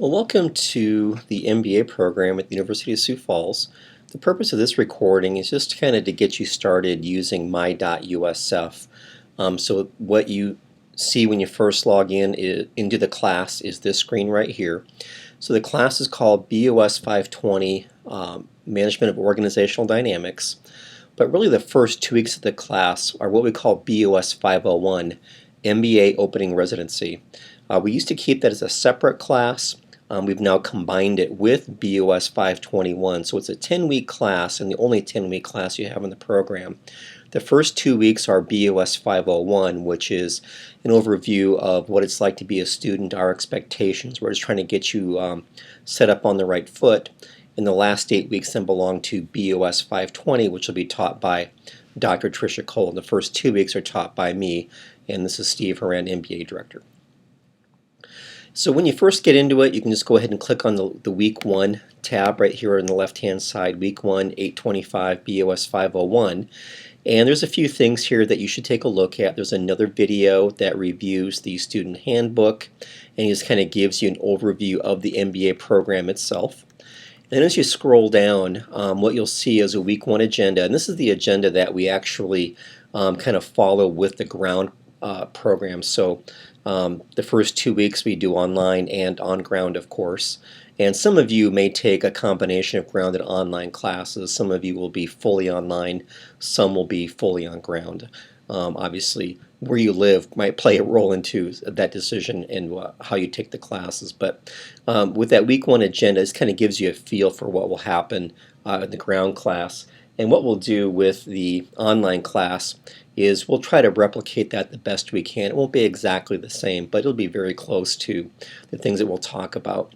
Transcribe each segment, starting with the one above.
Well, welcome to the MBA program at the University of Sioux Falls. The purpose of this recording is just kind of to get you started using my.usf. So what you see when you first log into the class is this screen right here. So the class is called BOS 520, Management of Organizational Dynamics. But really the first 2 weeks of the class are what we call BOS 501, MBA Opening Residency. We used to keep that as a separate class. We've now combined it with BOS 521, so it's a 10-week class and the only 10-week class you have in the program. The first 2 weeks are BOS 501, which is an overview of what it's like to be a student, our expectations. We're just trying to get you set up on the right foot. And the last 8 weeks then belong to BOS 520, which will be taught by Dr. Tricia Cole. The first 2 weeks are taught by me, and this is Steve Horan, MBA Director. So when you first get into it, you can just go ahead and click on the Week 1 tab right here on the left-hand side, Week 1, 825, BOS 501. And there's a few things here that you should take a look at. There's another video that reviews the student handbook and just kind of gives you an overview of the MBA program itself. And as you scroll down, what you'll see is a Week 1 agenda, and this is the agenda that we actually kind of follow with the ground program. So the first 2 weeks we do online and on ground, of course. And some of you may take a combination of ground and online classes. Some of you will be fully online, some will be fully on ground. Obviously, where you live might play a role into that decision and how you take the classes. But with that Week 1 agenda, it kind of gives you a feel for what will happen in the ground class. And what we'll do with the online class is we'll try to replicate that the best we can. It won't be exactly the same, but it'll be very close to the things that we'll talk about.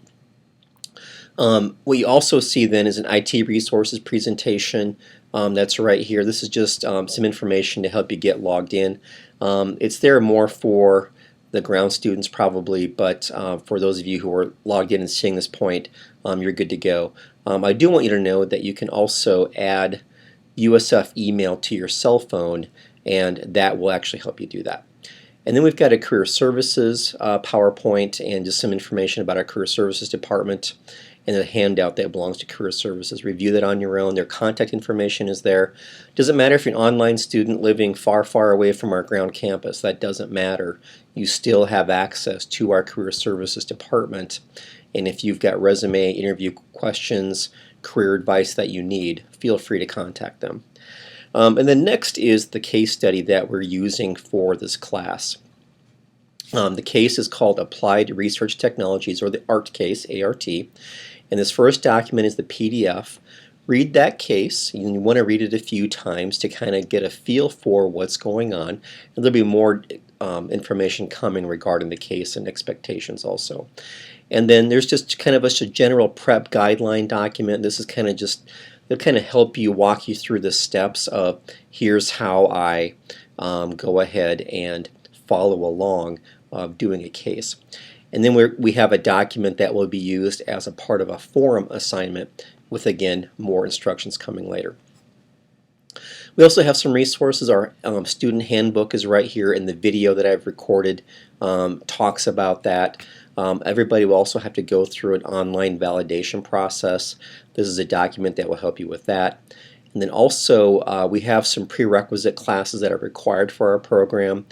What you also see then is an IT resources presentation. That's right here. This is just some information to help you get logged in. It's there more for the ground students probably, but for those of you who are logged in and seeing this point, you're good to go. I do want you to know that you can also add USF email to your cell phone, and that will actually help you do that. And then we've got a Career Services PowerPoint and just some information about our Career Services department and a handout that belongs to Career Services. Review that on your own. Their contact information is there. Doesn't matter if you're an online student living far, far away from our ground campus. That doesn't matter. You still have access to our Career Services department. And if you've got resume, interview questions, career advice that you need, feel free to contact them. And then next is the case study that we're using for this class. The case is called Applied Research Technologies, or the ART case, A-R-T. And this first document is the PDF. Read that case. You want to read it a few times to kind of get a feel for what's going on. And there'll be more information coming regarding the case and expectations also. And then there's just kind of a general prep guideline document. This is kind of just, it'll kind of help you walk you through the steps of here's how I go ahead and follow along doing a case. And then we have a document that will be used as a part of a forum assignment with, again, more instructions coming later. We also have some resources. Our student handbook is right here, and the video that I've recorded talks about that. Everybody will also have to go through an online validation process. This is a document that will help you with that. And then also we have some prerequisite classes that are required for our program.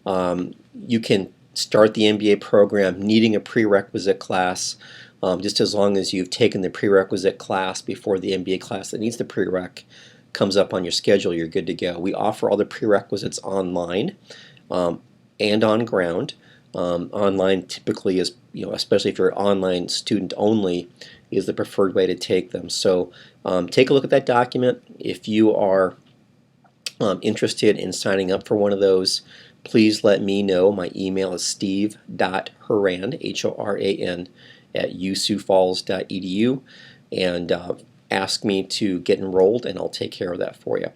You can start the MBA program needing a prerequisite class just as long as you've taken the prerequisite class before the MBA class that needs the prereq comes up on your schedule. You're good to go. We offer all the prerequisites online and on ground. Online typically is, especially if you're an online student only, is the preferred way to take them. So take a look at that document. If you are interested in signing up for one of those, please let me know. My email is steve.horan, H-O-R-A-N, at usiouxfalls.edu, and ask me to get enrolled, and I'll take care of that for you.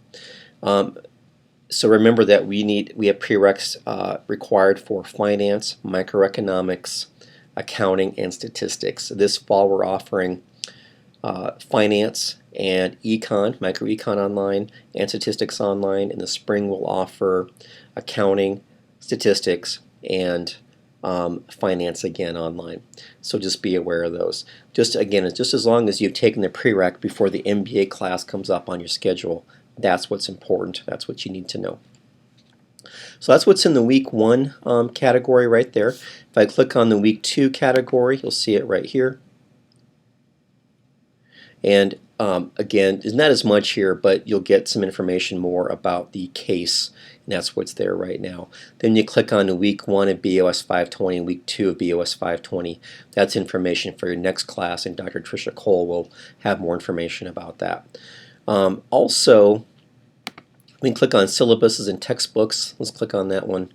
So remember that we have prereqs required for finance, microeconomics, accounting, and statistics. This fall we're offering finance and microecon online, and statistics online. In the spring we'll offer accounting, statistics, and Finance Again online. So just be aware of those. Just again, it's just as long as you've taken the prereq before the MBA class comes up on your schedule. That's what's important. That's what you need to know. So that's what's in the week 1 category right there. If I click on the week 2 category, you'll see it right here. And again, there's not as much here, but you'll get some information more about the case, and that's what's there right now. Then you click on the week 1 of BOS 520 and week 2 of BOS 520. That's information for your next class, and Dr. Tricia Cole will have more information about that. Also, we can click on syllabuses and textbooks. Let's click on that one.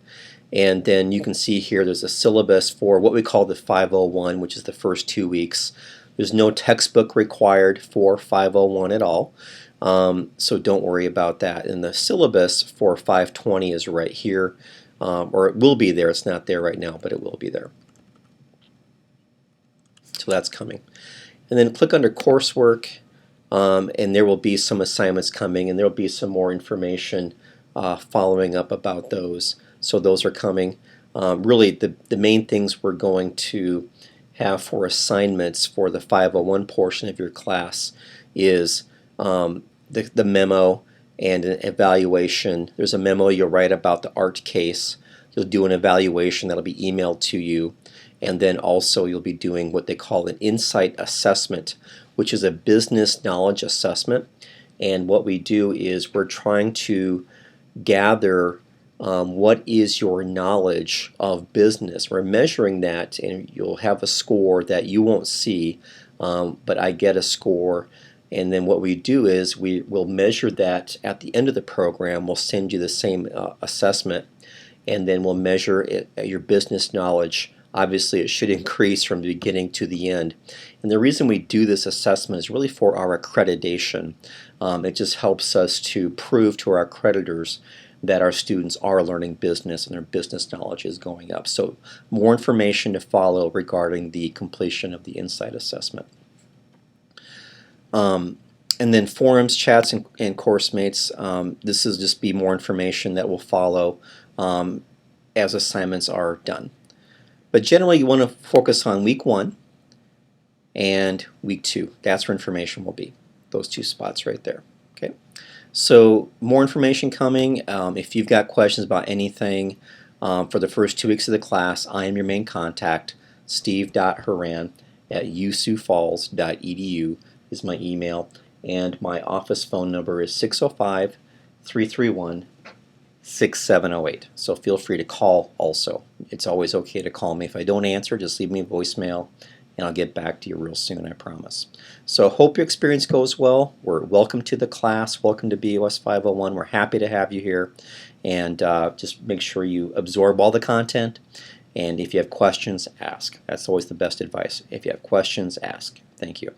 And then you can see here there's a syllabus for what we call the 501, which is the first 2 weeks. There's no textbook required for 501 at all, so don't worry about that. And the syllabus for 520 is right here, or it will be there. It's not there right now, but it will be there. So that's coming. And then click under coursework, and there will be some assignments coming, and there will be some more information following up about those. So those are coming. Really, the main things we're going to have for assignments for the 501 portion of your class is the memo and an evaluation. There's a memo you'll write about the ART case. You'll do an evaluation that'll be emailed to you, and then also you'll be doing what they call an insight assessment, which is a business knowledge assessment. And what we do is we're trying to gather what is your knowledge of business. We're measuring that, and you'll have a score that you won't see, but I get a score, and then what we do is we will measure that at the end of the program. We'll send you the same assessment, and then we'll measure your business knowledge. Obviously, it should increase from the beginning to the end. And the reason we do this assessment is really for our accreditation. It just helps us to prove to our accreditors that our students are learning business and their business knowledge is going up. So more information to follow regarding the completion of the insight assessment. And then forums, chats, and course mates. This is just be more information that will follow as assignments are done. But generally you want to focus on week 1 and week 2. That's where information will be. Those 2 spots right there. Okay. So more information coming. If you've got questions about anything for the first 2 weeks of the class, I am your main contact. steve.horan@usiouxfalls.edu is my email, and my office phone number is 605-331-6708. So feel free to call also. It's always okay to call me. If I don't answer, just leave me a voicemail, and I'll get back to you real soon, I promise. So hope your experience goes well. We're welcome to the class. Welcome to BOS 501. We're happy to have you here. And just make sure you absorb all the content. And if you have questions, ask. That's always the best advice. If you have questions, ask. Thank you.